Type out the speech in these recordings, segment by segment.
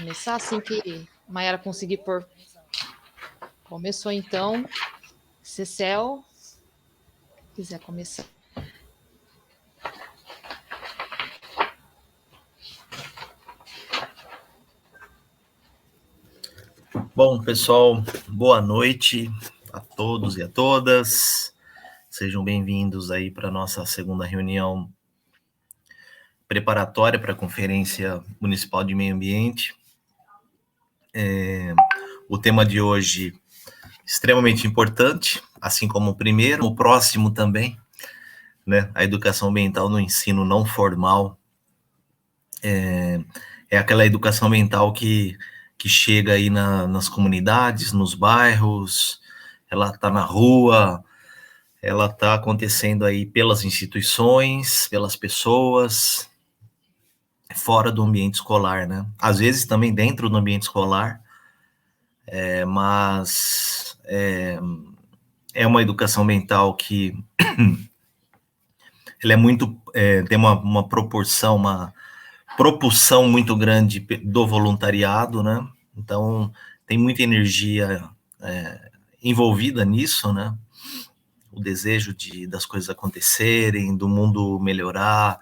começar assim que a Mayara conseguir pôr. Começou então. Cecel, quiser começar. Bom, pessoal, boa noite a todos e a todas. Sejam bem-vindos aí para a nossa segunda reunião preparatória para a Conferência Municipal de Meio Ambiente. O tema de hoje extremamente importante, assim como o primeiro, o próximo também, né? A educação ambiental no ensino não formal. É aquela educação ambiental que chega aí nas comunidades, nos bairros, ela está na rua, ela está acontecendo aí pelas instituições, pelas pessoas, fora do ambiente escolar, né? Às vezes também dentro do ambiente escolar, mas é uma educação ambiental que ela é muito, tem uma proporção, uma propulsão muito grande do voluntariado, né? Então, tem muita energia envolvida nisso, né? O desejo das coisas acontecerem, do mundo melhorar,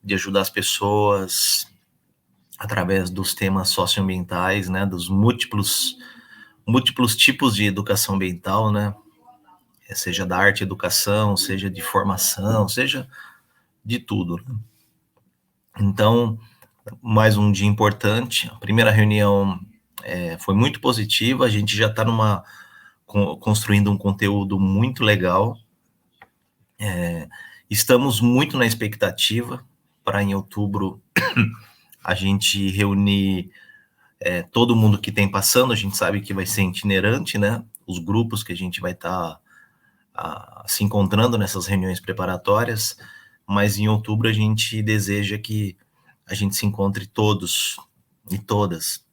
de ajudar as pessoas através dos temas socioambientais, né? Dos múltiplos tipos de educação ambiental, né? Seja da arte e educação, seja de formação, seja de tudo, né? Então, mais um dia importante. A primeira reunião foi muito positiva, a gente já está construindo um conteúdo muito legal. Estamos muito na expectativa para em outubro a gente reunir todo mundo que tem passando. A gente sabe que vai ser itinerante, né? Os grupos que a gente vai estar se encontrando nessas reuniões preparatórias, mas em outubro a gente deseja que a gente se encontre todos e todas.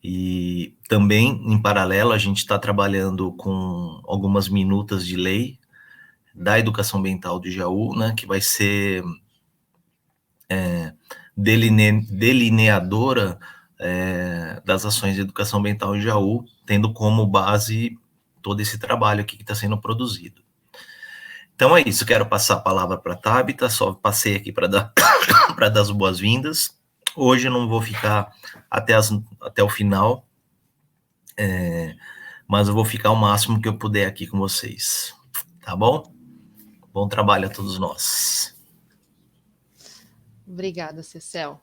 E também, em paralelo, a gente está trabalhando com algumas minutas de lei da educação ambiental de Jaú, né, que vai ser delineadora das ações de educação ambiental em Jaú, tendo como base todo esse trabalho aqui que está sendo produzido. Então é isso, quero passar a palavra para a Tabita, só passei aqui para dar as boas-vindas. Hoje eu não vou ficar até o final, mas eu vou ficar o máximo que eu puder aqui com vocês, tá bom? Bom trabalho a todos nós. Obrigada, Cecel.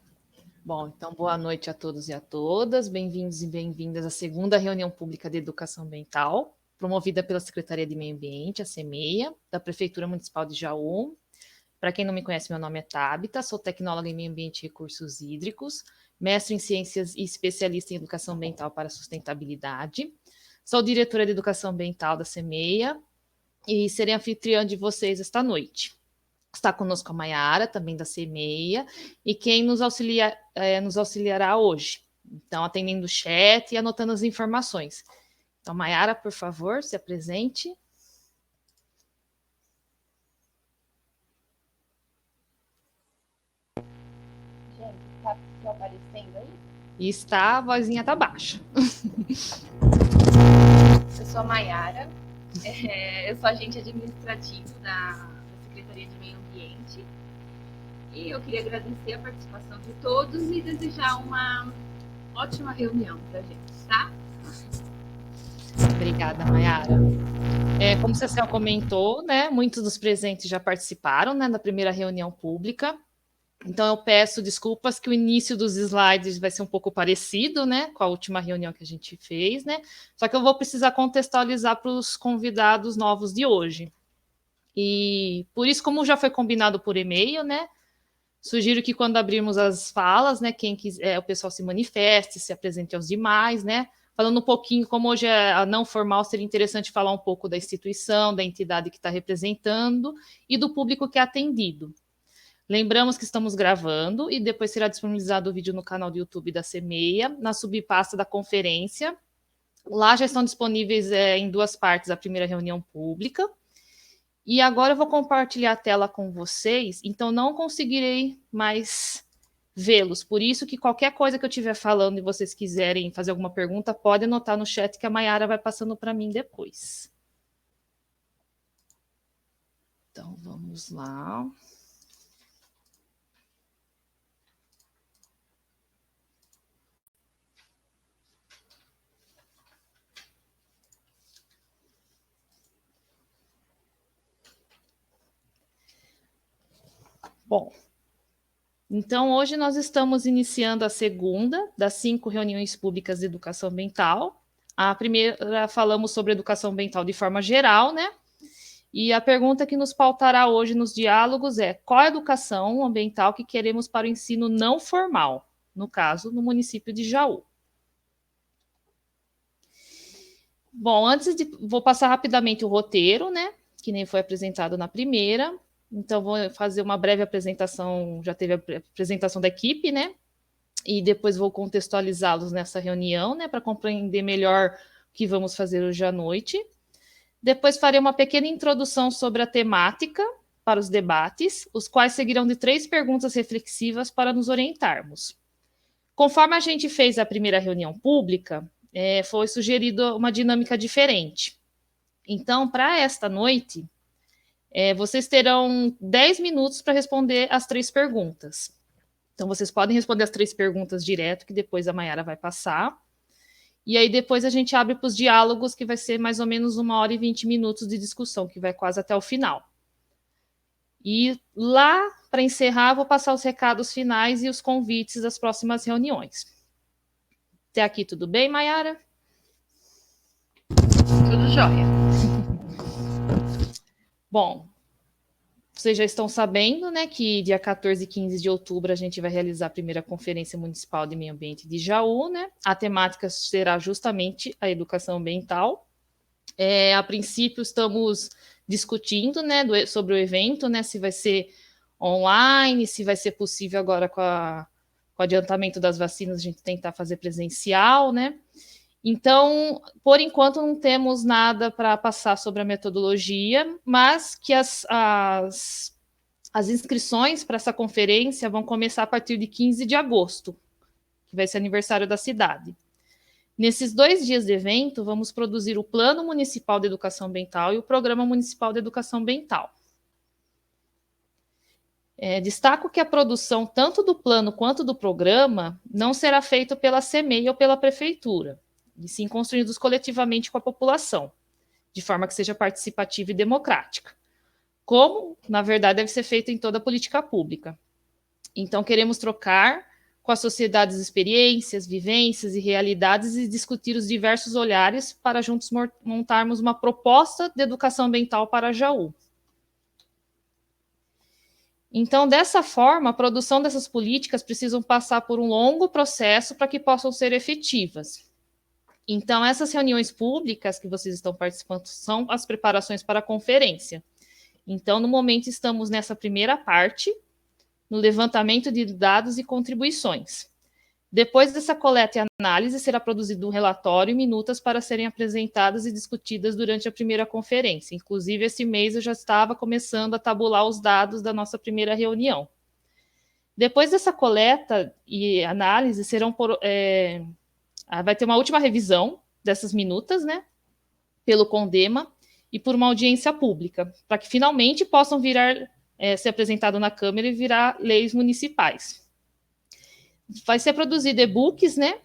Bom, então boa noite a todos e a todas. Bem-vindos e bem-vindas à segunda reunião pública de educação ambiental, promovida pela Secretaria de Meio Ambiente, a SEMEIA, da Prefeitura Municipal de Jaú. Para quem não me conhece, meu nome é Tabita, sou tecnóloga em Meio Ambiente e Recursos Hídricos, mestre em Ciências e especialista em Educação Ambiental para Sustentabilidade. Sou diretora de Educação Ambiental da SEMEIA e serei anfitriã de vocês esta noite. Está conosco a Mayara, também da SEMEIA, e quem nos auxiliará hoje. Então, atendendo o chat e anotando as informações. Então, Mayara, por favor, se apresente. Gente, está aparecendo aí? Está, a vozinha está baixa. Eu sou a Mayara, eu sou agente administrativo da Secretaria de Meio Ambiente e eu queria agradecer a participação de todos e desejar uma ótima reunião para a gente, tá? Obrigada, Mayara. Como o Cecel comentou, né, muitos dos presentes já participaram, né, da primeira reunião pública. Então, eu peço desculpas que o início dos slides vai ser um pouco parecido, né, com a última reunião que a gente fez, né? Só que eu vou precisar contextualizar para os convidados novos de hoje. E por isso, como já foi combinado por e-mail, né, sugiro que quando abrirmos as falas, né, quem quiser, o pessoal se manifeste, se apresente aos demais, né? Falando um pouquinho, como hoje é a não formal, seria interessante falar um pouco da instituição, da entidade que está representando e do público que é atendido. Lembramos que estamos gravando e depois será disponibilizado o vídeo no canal do YouTube da SEMEIA, na subpasta da conferência. Lá já estão disponíveis em duas partes a primeira reunião pública. E agora eu vou compartilhar a tela com vocês, então não conseguirei mais vê-los. Por isso que qualquer coisa que eu estiver falando e vocês quiserem fazer alguma pergunta, pode anotar no chat que a Mayara vai passando para mim depois. Então, vamos lá. Bom, então hoje nós estamos iniciando a segunda das 5 reuniões públicas de educação ambiental. A primeira falamos sobre educação ambiental de forma geral, né? E a pergunta que nos pautará hoje nos diálogos é: qual a educação ambiental que queremos para o ensino não formal? No caso, no município de Jaú. Bom, vou passar rapidamente o roteiro, né? Que nem foi apresentado na primeira. Então, vou fazer uma breve apresentação, já teve a apresentação da equipe, né? E depois vou contextualizá-los nessa reunião, né? Para compreender melhor o que vamos fazer hoje à noite. Depois farei uma pequena introdução sobre a temática para os debates, os quais seguirão de 3 perguntas reflexivas para nos orientarmos. Conforme a gente fez a primeira reunião pública, foi sugerido uma dinâmica diferente. Então, para esta noite, vocês terão 10 minutos para responder as 3 perguntas. Então, vocês podem responder as 3 perguntas direto, que depois a Mayara vai passar. E aí, depois a gente abre para os diálogos, que vai ser mais ou menos 1h e 20 minutos de discussão, que vai quase até o final. E lá, para encerrar, vou passar os recados finais e os convites das próximas reuniões. Até aqui, tudo bem, Mayara? Tudo jóia. Bom, vocês já estão sabendo, né, que dia 14 e 15 de outubro a gente vai realizar a primeira Conferência Municipal de Meio Ambiente de Jaú, né? A temática será justamente a educação ambiental. A princípio, estamos discutindo, né, sobre o evento, né, se vai ser online, se vai ser possível agora com o adiantamento das vacinas, a gente tentar fazer presencial, né? Então, por enquanto, não temos nada para passar sobre a metodologia, mas que as inscrições para essa conferência vão começar a partir de 15 de agosto, que vai ser aniversário da cidade. Nesses 2 dias de evento, vamos produzir o Plano Municipal de Educação Ambiental e o Programa Municipal de Educação Ambiental. Destaco que a produção tanto do plano quanto do programa não será feita pela CEMEI ou pela prefeitura, e sim construídos coletivamente com a população, de forma que seja participativa e democrática, como, na verdade, deve ser feito em toda a política pública. Então, queremos trocar com a sociedade as experiências, vivências e realidades e discutir os diversos olhares para juntos montarmos uma proposta de educação ambiental para Jaú. Então, dessa forma, a produção dessas políticas precisam passar por um longo processo para que possam ser efetivas. Então, essas reuniões públicas que vocês estão participando são as preparações para a conferência. Então, no momento, estamos nessa primeira parte, no levantamento de dados e contribuições. Depois dessa coleta e análise, será produzido um relatório e minutas para serem apresentadas e discutidas durante a primeira conferência. Inclusive, esse mês eu já estava começando a tabular os dados da nossa primeira reunião. Depois dessa coleta e análise, vai ter uma última revisão dessas minutas, né, pelo CONDEMA e por uma audiência pública, para que finalmente possam ser apresentado na Câmara e virar leis municipais. Vai ser produzido e-books, né,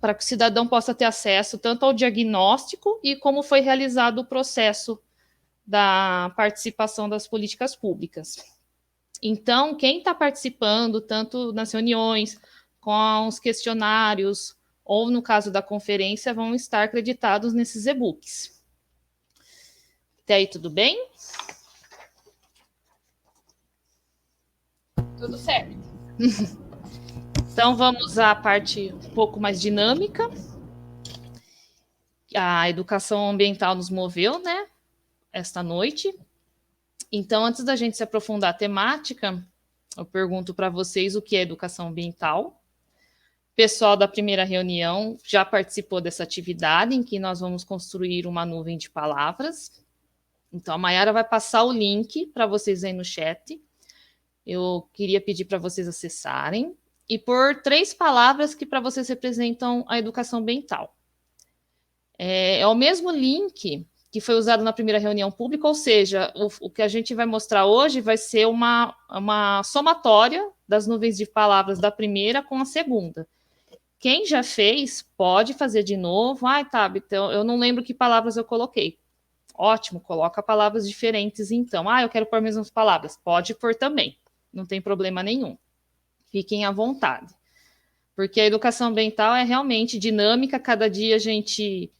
para que o cidadão possa ter acesso tanto ao diagnóstico e como foi realizado o processo da participação das políticas públicas. Então, quem está participando, tanto nas reuniões, com os questionários, ou no caso da conferência, vão estar acreditados nesses e-books. Até aí, tudo bem? Tudo certo. Então, vamos à parte um pouco mais dinâmica. A educação ambiental nos moveu, né, esta noite. Então, antes da gente se aprofundar a temática, eu pergunto para vocês o que é educação ambiental. O pessoal da primeira reunião já participou dessa atividade, em que nós vamos construir uma nuvem de palavras. Então, a Mayara vai passar o link para vocês aí no chat. Eu queria pedir para vocês acessarem. e por 3 palavras que para vocês representam a educação ambiental. É o mesmo link que foi usado na primeira reunião pública, ou seja, o que a gente vai mostrar hoje vai ser uma somatória das nuvens de palavras da primeira com a segunda. Quem já fez, pode fazer de novo. Ah, tá, então eu não lembro que palavras eu coloquei. Ótimo, coloca palavras diferentes então. Ah, eu quero pôr as mesmas palavras. Pode pôr também, não tem problema nenhum. Fiquem à vontade. Porque a educação ambiental é realmente dinâmica, cada dia a gente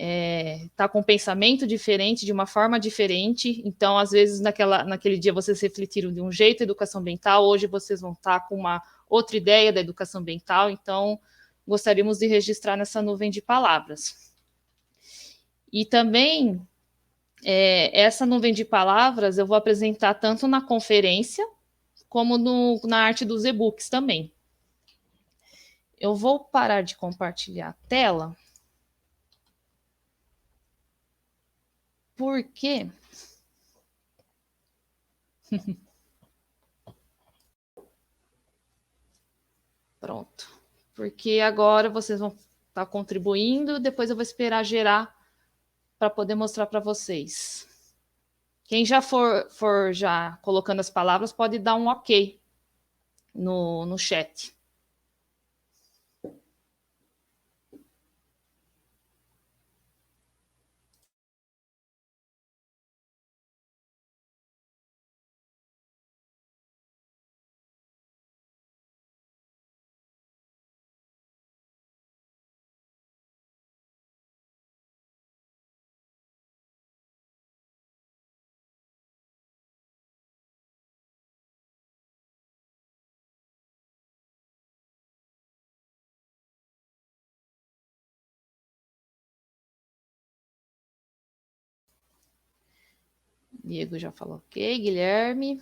está com um pensamento diferente, de uma forma diferente. Então, às vezes, naquele dia vocês refletiram de um jeito a educação ambiental, hoje vocês vão estar com uma outra ideia da educação ambiental. Então, gostaríamos de registrar nessa nuvem de palavras. E também, essa nuvem de palavras eu vou apresentar tanto na conferência, como na arte dos e-books também. Eu vou parar de compartilhar a tela. Por quê? Pronto. Porque agora vocês vão estar contribuindo, depois eu vou esperar gerar para poder mostrar para vocês. Quem já for já colocando as palavras pode dar um ok no chat. Diego já falou ok, Guilherme.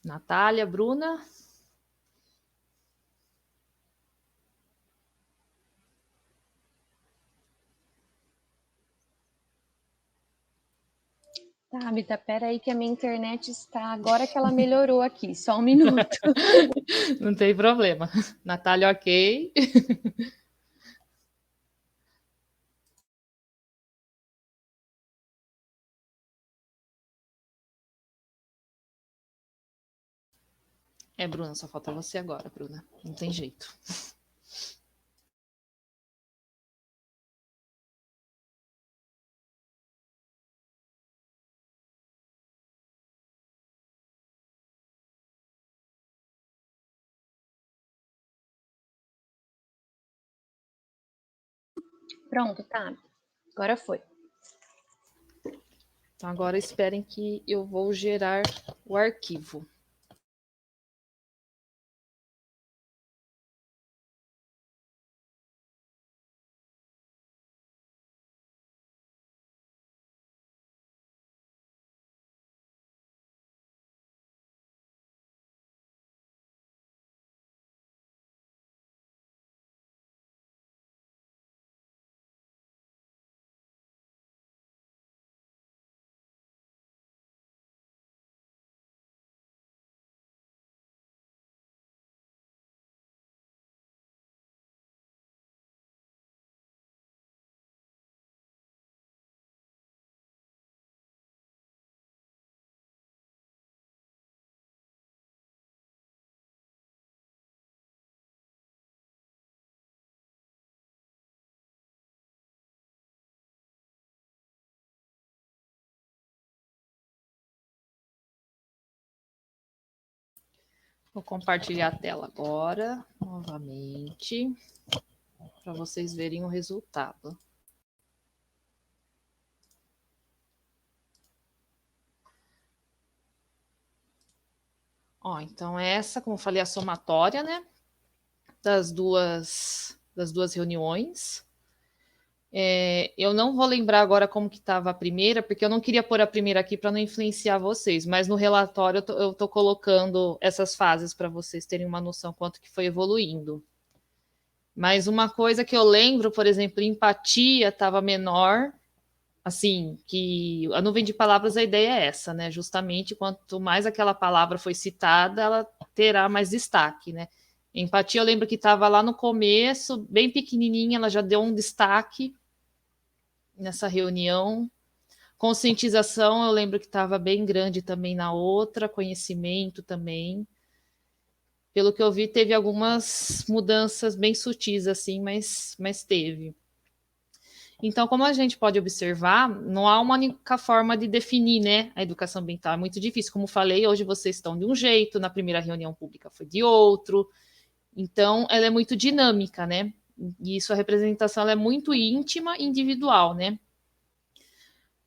Natália, Bruna. Tabita, peraí que a minha internet está... Agora que ela melhorou aqui, só um minuto. Não tem problema. Natália, ok. Bruna, só falta você agora, Bruna. Não tem jeito. Pronto, tá. Agora foi. Então, agora esperem que eu vou gerar o arquivo. Vou compartilhar a tela agora, novamente, para vocês verem o resultado. Ó, então essa, como eu falei, a somatória, né, das duas reuniões. Eu não vou lembrar agora como que estava a primeira, porque eu não queria pôr a primeira aqui para não influenciar vocês, mas no relatório eu tô colocando essas fases para vocês terem uma noção quanto que foi evoluindo. Mas uma coisa que eu lembro, por exemplo, empatia estava menor, assim, que a nuvem de palavras, a ideia é essa, né? Justamente quanto mais aquela palavra foi citada, ela terá mais destaque, né? Empatia, eu lembro que estava lá no começo, bem pequenininha, ela já deu um destaque nessa reunião. Conscientização, eu lembro que estava bem grande também na outra, conhecimento também. Pelo que eu vi, teve algumas mudanças bem sutis, assim, mas teve. Então, como a gente pode observar, não há uma única forma de definir, né, a educação ambiental. É muito difícil. Como falei, hoje vocês estão de um jeito, na primeira reunião pública foi de outro. Então, ela é muito dinâmica, né? E isso, a representação ela é muito íntima e individual, né?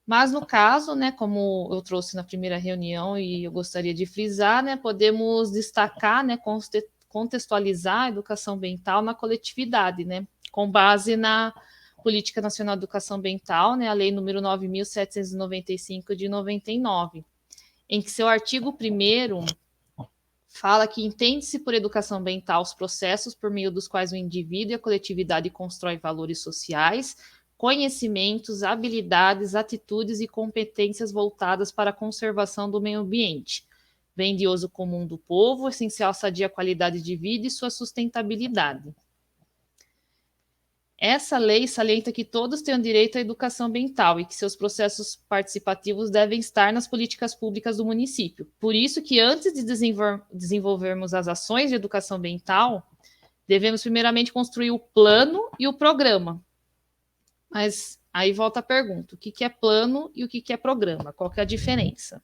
Mas no caso, né, como eu trouxe na primeira reunião e eu gostaria de frisar, né, podemos destacar, né, contextualizar a educação ambiental na coletividade, né, com base na Política Nacional de Educação Ambiental, né, a Lei número 9.795 de 99, em que seu artigo 1º fala que entende-se por educação ambiental os processos por meio dos quais o indivíduo e a coletividade constroem valores sociais, conhecimentos, habilidades, atitudes e competências voltadas para a conservação do meio ambiente, bem de uso comum do povo, essencial à sadia qualidade de vida e sua sustentabilidade. Essa lei salienta que todos têm o direito à educação ambiental e que seus processos participativos devem estar nas políticas públicas do município. Por isso que antes de desenvolvermos as ações de educação ambiental, devemos primeiramente construir o plano e o programa. Mas aí volta a pergunta, o que é plano e o que é programa? Qual que é a diferença?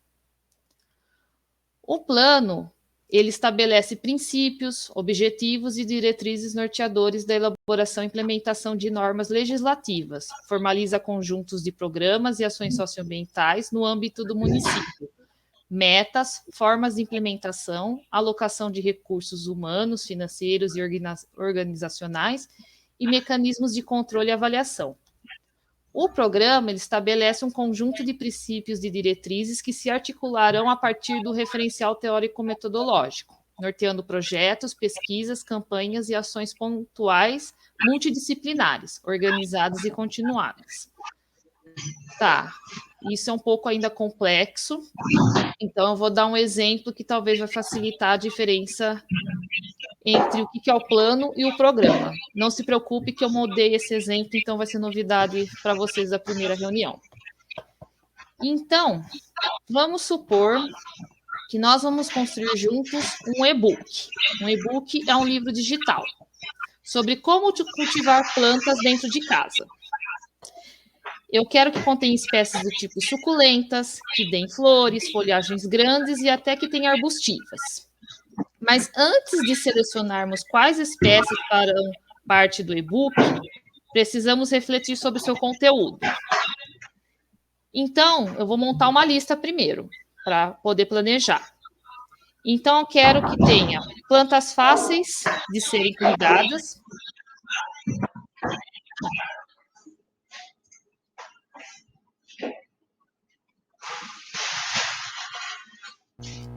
O plano, ele estabelece princípios, objetivos e diretrizes norteadores da elaboração e implementação de normas legislativas, formaliza conjuntos de programas e ações socioambientais no âmbito do município, metas, formas de implementação, alocação de recursos humanos, financeiros e organizacionais e mecanismos de controle e avaliação. O programa ele estabelece um conjunto de princípios e diretrizes que se articularão a partir do referencial teórico-metodológico, norteando projetos, pesquisas, campanhas e ações pontuais multidisciplinares, organizadas e continuadas. Tá, isso é um pouco ainda complexo, então eu vou dar um exemplo que talvez vai facilitar a diferença entre o que é o plano e o programa. Não se preocupe que eu mudei esse exemplo, então vai ser novidade para vocês da primeira reunião. Então, vamos supor que nós vamos construir juntos um e-book. Um e-book é um livro digital sobre como cultivar plantas dentro de casa. Eu quero que contenha espécies do tipo suculentas, que deem flores, folhagens grandes e até que tenha arbustivas. Mas antes de selecionarmos quais espécies farão parte do e-book, precisamos refletir sobre o seu conteúdo. Então, eu vou montar uma lista primeiro, para poder planejar. Então, eu quero que tenha plantas fáceis de serem cuidadas.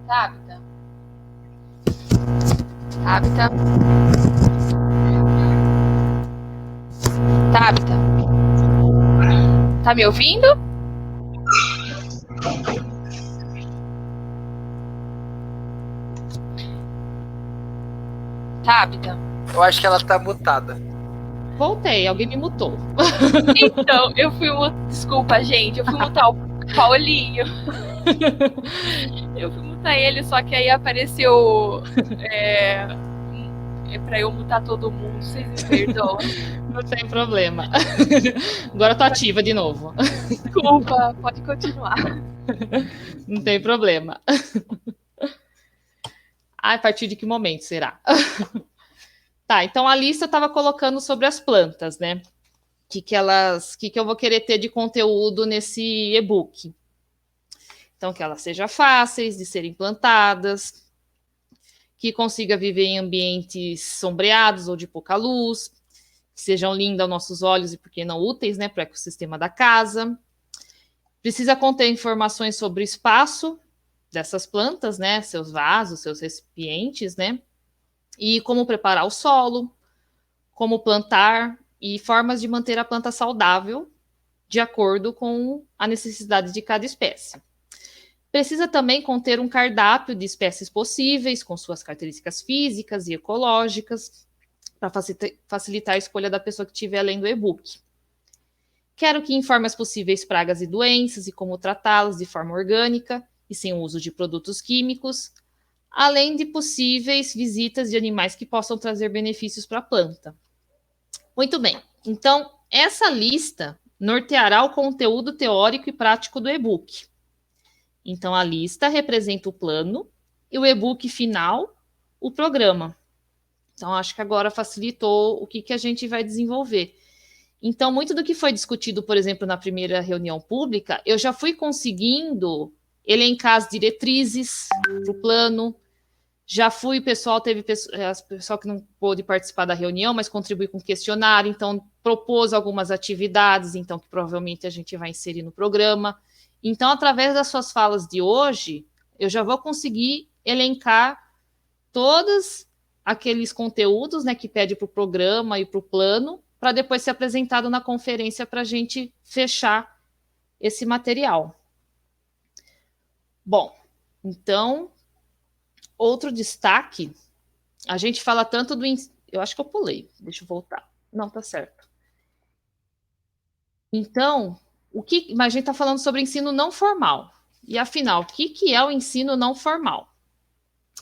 Tabita. Tabita. Tabita. Tá me ouvindo? Tabita. Eu acho que ela tá mutada. Voltei, alguém me mutou. Então, eu fui desculpa, gente, eu fui mutar o Paulinho. Eu fui mutar ele, só que aí apareceu pra eu mutar todo mundo, vocês me perdoam. Não tem problema. Agora eu tô ativa de novo. Desculpa, pode continuar. Não tem problema. A partir de que momento será? Tá, então a lista eu estava colocando sobre as plantas, né? O que eu vou querer ter de conteúdo nesse e-book. Então, que elas sejam fáceis de serem plantadas, que consiga viver em ambientes sombreados ou de pouca luz, que sejam lindos aos nossos olhos e, por que não, úteis, né, para o ecossistema da casa. Precisa conter informações sobre o espaço dessas plantas, né, seus vasos, seus recipientes, né, e como preparar o solo, como plantar e formas de manter a planta saudável de acordo com a necessidade de cada espécie. Precisa também conter um cardápio de espécies possíveis, com suas características físicas e ecológicas, para facilitar a escolha da pessoa que estiver lendo o e-book. Quero que informe as possíveis pragas e doenças e como tratá-las de forma orgânica e sem o uso de produtos químicos, além de possíveis visitas de animais que possam trazer benefícios para a planta. Muito bem, então essa lista norteará o conteúdo teórico e prático do e-book. Então a lista representa o plano e o e-book final, o programa. Então acho que agora facilitou o que a gente vai desenvolver. Então muito do que foi discutido, por exemplo, na primeira reunião pública, eu já fui conseguindo elencar as diretrizes para o plano. Já fui, teve pessoal que não pôde participar da reunião, mas contribuiu com questionário, então propôs algumas atividades, então que provavelmente a gente vai inserir no programa. Então, através das suas falas de hoje, eu já vou conseguir elencar todos aqueles conteúdos, né, que pede para o programa e para o plano, para depois ser apresentado na conferência para a gente fechar esse material. Bom, então, outro destaque, a gente fala tanto do... Eu acho que eu pulei, deixa eu voltar. Não, tá certo. Então, mas a gente está falando sobre ensino não formal. E, afinal, o que é o ensino não formal?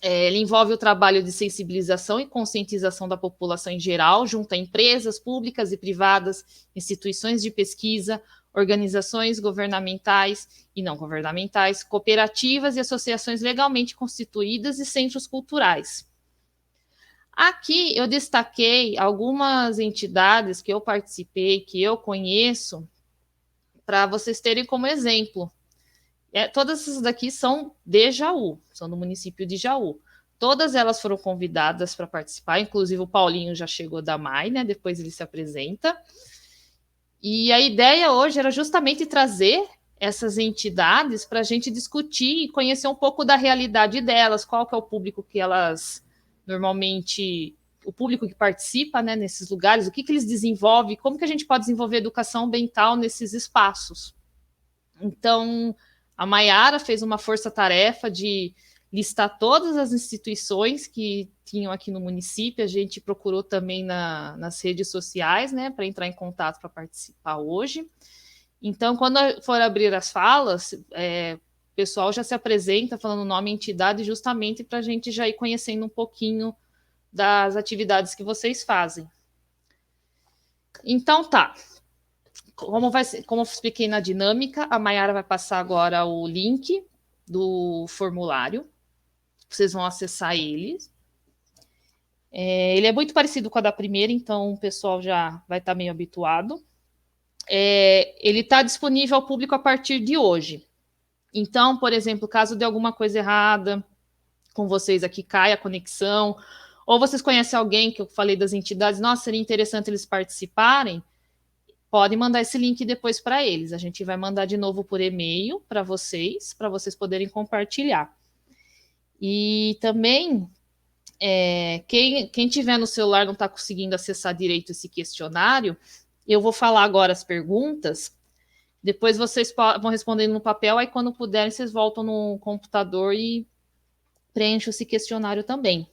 Ele envolve o trabalho de sensibilização e conscientização da população em geral, junto a empresas públicas e privadas, instituições de pesquisa, organizações governamentais e não governamentais, cooperativas e associações legalmente constituídas e centros culturais. Aqui eu destaquei algumas entidades que eu participei, que eu conheço, para vocês terem como exemplo. Todas essas daqui são de Jaú, são do município de Jaú. Todas elas foram convidadas para participar, inclusive o Paulinho já chegou da MAI, né? Depois ele se apresenta. E a ideia hoje era justamente trazer essas entidades para a gente discutir e conhecer um pouco da realidade delas, qual que é o público que elas normalmente, o público que participa, né, nesses lugares, o que eles desenvolvem, como que a gente pode desenvolver educação ambiental nesses espaços. Então, a Maiara fez uma força-tarefa de listar todas as instituições que tinham aqui no município. A gente procurou também nas redes sociais, né, para entrar em contato para participar hoje. Então, quando for abrir as falas, o pessoal já se apresenta falando nome e entidade, justamente para a gente já ir conhecendo um pouquinho das atividades que vocês fazem. Então, tá. Como eu expliquei na dinâmica, a Maiara vai passar agora o link do formulário. Vocês vão acessar ele. Ele é muito parecido com a da primeira, então o pessoal já vai estar meio habituado. Ele está disponível ao público a partir de hoje. Então, por exemplo, caso dê alguma coisa errada com vocês aqui, caia a conexão, ou vocês conhecem alguém que eu falei das entidades, nossa, seria interessante eles participarem, pode mandar esse link depois para eles. A gente vai mandar de novo por e-mail para vocês poderem compartilhar. E também, quem tiver no celular não está conseguindo acessar direito esse questionário, eu vou falar agora as perguntas, depois vocês vão respondendo no papel, aí quando puderem vocês voltam no computador e preenchem esse questionário também.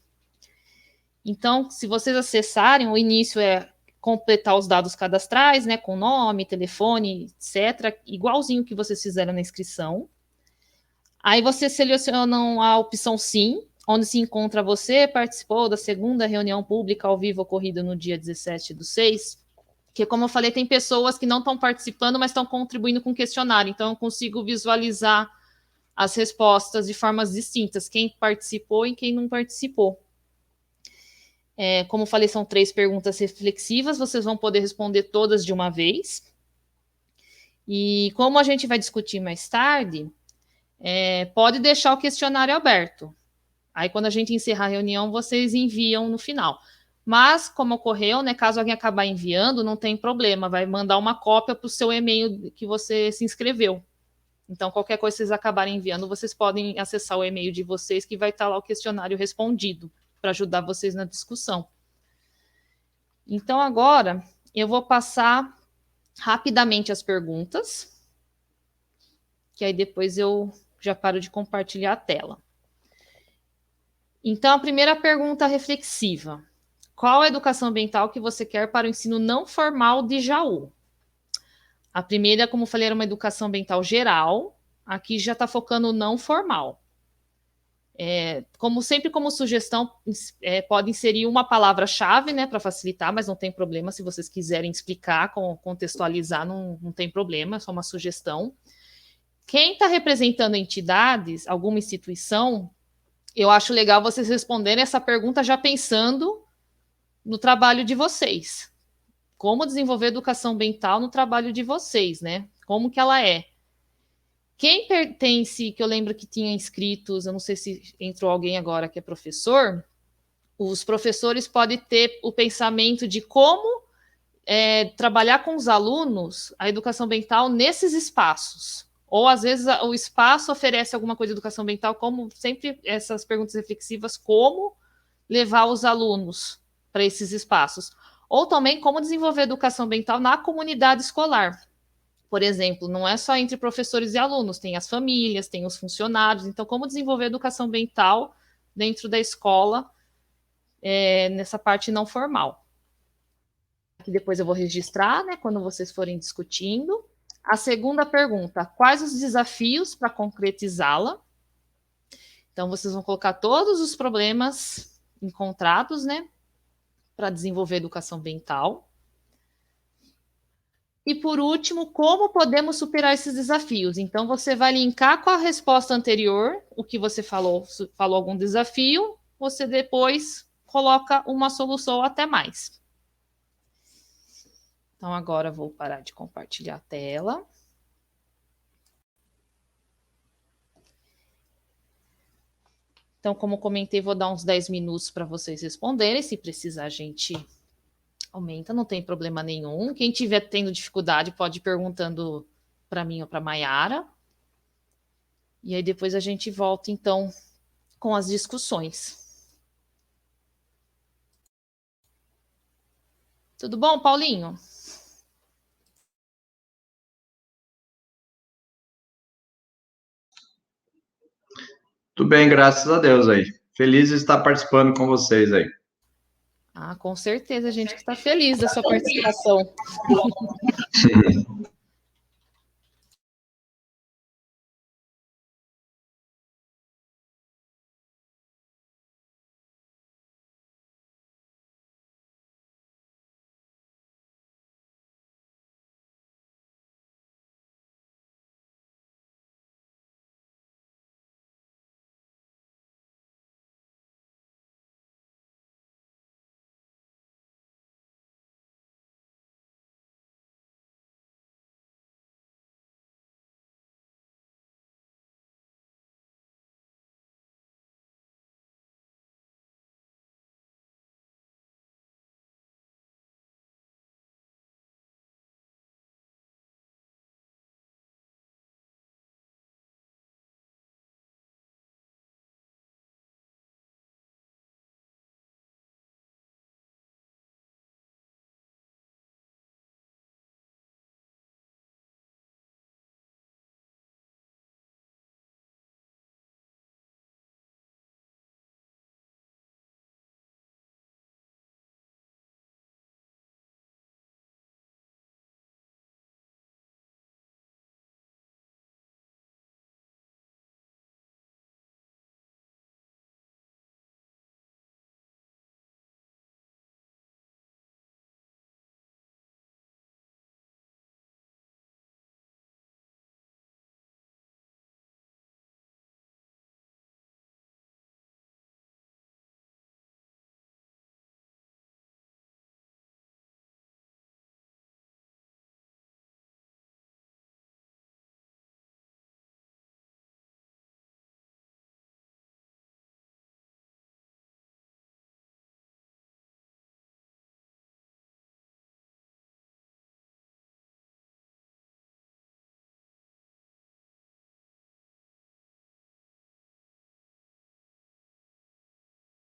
Então, se vocês acessarem, o início é completar os dados cadastrais, né, com nome, telefone, etc., igualzinho que vocês fizeram na inscrição. Aí vocês selecionam a opção Sim, onde se encontra você, participou da segunda reunião pública ao vivo ocorrida no dia 17/6, que, como eu falei, tem pessoas que não estão participando, mas estão contribuindo com o questionário, então eu consigo visualizar as respostas de formas distintas, quem participou e quem não participou. Como eu falei, são 3 perguntas reflexivas, vocês vão poder responder todas de uma vez. E como a gente vai discutir mais tarde, pode deixar o questionário aberto. Aí, quando a gente encerrar a reunião, vocês enviam no final. Mas, como ocorreu, né, caso alguém acabar enviando, não tem problema, vai mandar uma cópia para o seu e-mail que você se inscreveu. Então, qualquer coisa que vocês acabarem enviando, vocês podem acessar o e-mail de vocês, que vai estar lá o questionário respondido, para ajudar vocês na discussão. Então, agora, eu vou passar rapidamente as perguntas, que aí depois eu já paro de compartilhar a tela. Então, a primeira pergunta reflexiva. Qual a educação ambiental que você quer para o ensino não formal de Jaú? A primeira, como eu falei, era uma educação ambiental geral. Aqui já está focando no não formal. Como sempre, como sugestão, pode inserir uma palavra-chave, né, para facilitar, mas não tem problema. Se vocês quiserem explicar, contextualizar, não tem problema, é só uma sugestão. Quem está representando entidades, alguma instituição, eu acho legal vocês responderem essa pergunta já pensando no trabalho de vocês. Como desenvolver educação ambiental no trabalho de vocês, né? Como que ela é? Quem pertence, que eu lembro que tinha inscritos, eu não sei se entrou alguém agora que é professor, os professores podem ter o pensamento de como trabalhar com os alunos a educação ambiental nesses espaços. Ou, às vezes, o espaço oferece alguma coisa de educação ambiental, como sempre essas perguntas reflexivas, como levar os alunos para esses espaços. Ou também como desenvolver educação ambiental na comunidade escolar. Por exemplo, não é só entre professores e alunos, tem as famílias, tem os funcionários. Então, como desenvolver educação ambiental dentro da escola, nessa parte não formal. Aqui depois eu vou registrar, né, quando vocês forem discutindo. A segunda pergunta, quais os desafios para concretizá-la? Então, vocês vão colocar todos os problemas encontrados, né, para desenvolver educação ambiental. E, por último, como podemos superar esses desafios? Então, você vai linkar com a resposta anterior, o que você falou algum desafio, você depois coloca uma solução ou até mais. Então, agora vou parar de compartilhar a tela. Então, como comentei, vou dar uns 10 minutos para vocês responderem. Se precisar, a gente aumenta, não tem problema nenhum. Quem estiver tendo dificuldade pode ir perguntando para mim ou para a Mayara. E aí depois a gente volta, então, com as discussões. Tudo bom, Paulinho? Tudo bem, graças a Deus aí. Feliz de estar participando com vocês aí. Ah, com certeza, a gente que está feliz da sua participação.